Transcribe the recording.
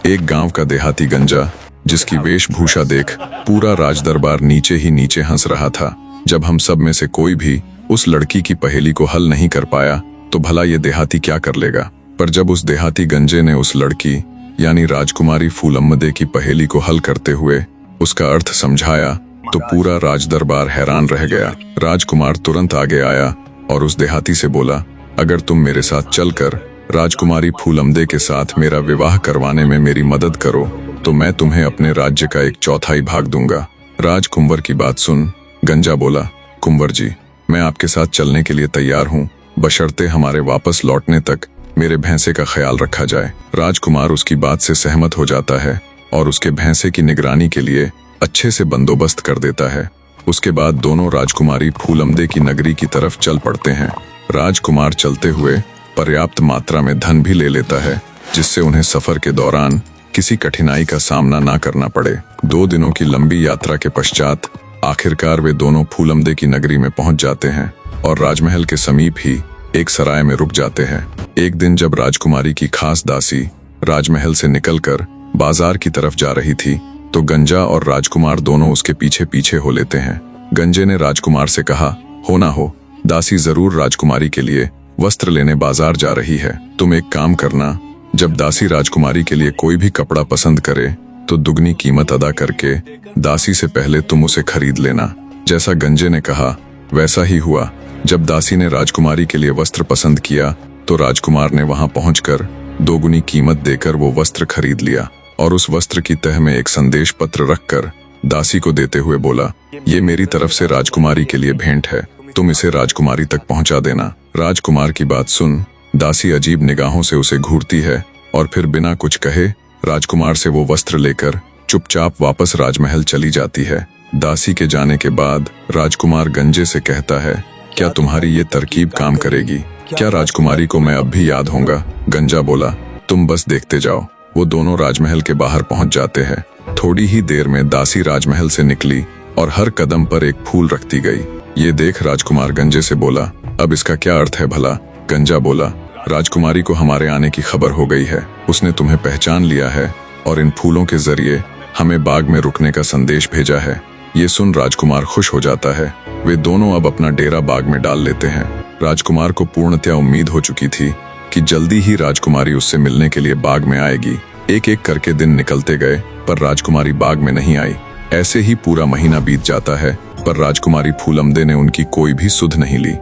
एक गांव का देहाती गंजा, जिसकी वेशभूषा देख पूरा राजदरबार नीचे ही नीचे हंस रहा था। जब हम सब में से कोई भी उस लड़की की पहेली को हल नहीं कर पाया तो भला ये देहाती क्या कर लेगा। पर जब उस देहाती गंजे ने उस लड़की यानी राजकुमारी फूलम्मदे की पहेली को हल करते हुए उसका अर्थ समझाया तो पूरा राजदरबार हैरान रह गया। राजकुमार तुरंत आगे आया और उस देहाती से बोला, अगर तुम मेरे साथ चलकर राजकुमारी फूलम्मदे के साथ मेरा विवाह करवाने में मेरी मदद करो तो मैं तुम्हें अपने राज्य का 1/4 भाग दूंगा। राजकुंवर की बात सुन गंजा बोला, कुंवर जी, मैं आपके साथ चलने के लिए तैयार हूँ, बशर्ते हमारे वापस लौटने तक मेरे भैंसे का ख्याल रखा जाए। राजकुमार उसकी बात से सहमत हो जाता है और उसके भैंसे की निगरानी के लिए अच्छे से बंदोबस्त कर देता है। उसके बाद दोनों राजकुमारी फूलम्मदे की नगरी की तरफ चल पड़ते हैं। राजकुमार चलते हुए पर्याप्त मात्रा में धन भी ले लेता है जिससे उन्हें सफर के दौरान किसी कठिनाई का सामना ना करना पड़े। 2 दिनों की लंबी यात्रा के पश्चात आखिरकार वे दोनों फूलम्मदे की नगरी में पहुंच जाते हैं और राजमहल के समीप ही एक सराय में रुक जाते हैं। एक दिन जब राजकुमारी की खास दासी राजमहल से निकलकर बाजार की तरफ जा रही थी तो गंजा और राजकुमार दोनों उसके पीछे पीछे हो लेते हैं। गंजे ने राजकुमार से कहा, हो ना हो, दासी जरूर राजकुमारी के लिए वस्त्र लेने बाजार जा रही है। तुम एक काम करना, जब दासी राजकुमारी के लिए कोई भी कपड़ा पसंद करे तो दुगनी कीमत अदा करके दासी से पहले तुम उसे खरीद लेना। जैसा गंजे ने कहा वैसा ही हुआ। जब दासी ने राजकुमारी के लिए वस्त्र पसंद किया तो राजकुमार ने वहां पहुंचकर 2 गुनी कीमत देकर वो वस्त्र खरीद लिया और उस वस्त्र की तह में एक संदेश पत्र रखकर दासी को देते हुए बोला, ये मेरी तरफ से राजकुमारी के लिए भेंट है, तुम इसे राजकुमारी तक पहुंचा देना। राजकुमार की बात सुन दासी अजीब निगाहों से उसे घूरती है और फिर बिना कुछ कहे राजकुमार से वो वस्त्र लेकर चुपचाप वापस राजमहल चली जाती है। दासी के जाने के बाद राजकुमार गंजे से कहता है, क्या तुम्हारी ये तरकीब काम करेगी? क्या राजकुमारी को मैं अब भी याद होऊंगा? गंजा बोला, तुम बस देखते जाओ। वो दोनों राजमहल के बाहर पहुंच जाते हैं। थोड़ी ही देर में दासी राजमहल से निकली और हर कदम पर एक फूल रखती गई। ये देख राजकुमार गंजे से बोला, अब इसका क्या अर्थ है भला? गंजा बोला, राजकुमारी को हमारे आने की खबर हो गई है, उसने तुम्हें पहचान लिया है और इन फूलों के जरिए हमें बाग में रुकने का संदेश भेजा है। ये सुन राजकुमार खुश हो जाता है। वे दोनों अब अपना डेरा बाग में डाल लेते हैं। राजकुमार को पूर्णतया उम्मीद हो चुकी थी कि जल्दी ही राजकुमारी उससे मिलने के लिए बाग में आएगी। एक एक करके दिन निकलते गए पर राजकुमारी बाग में नहीं आई। ऐसे ही पूरा महीना बीत जाता है पर राजकुमारी फूलम्मदे ने उनकी कोई भी सुध नहीं ली।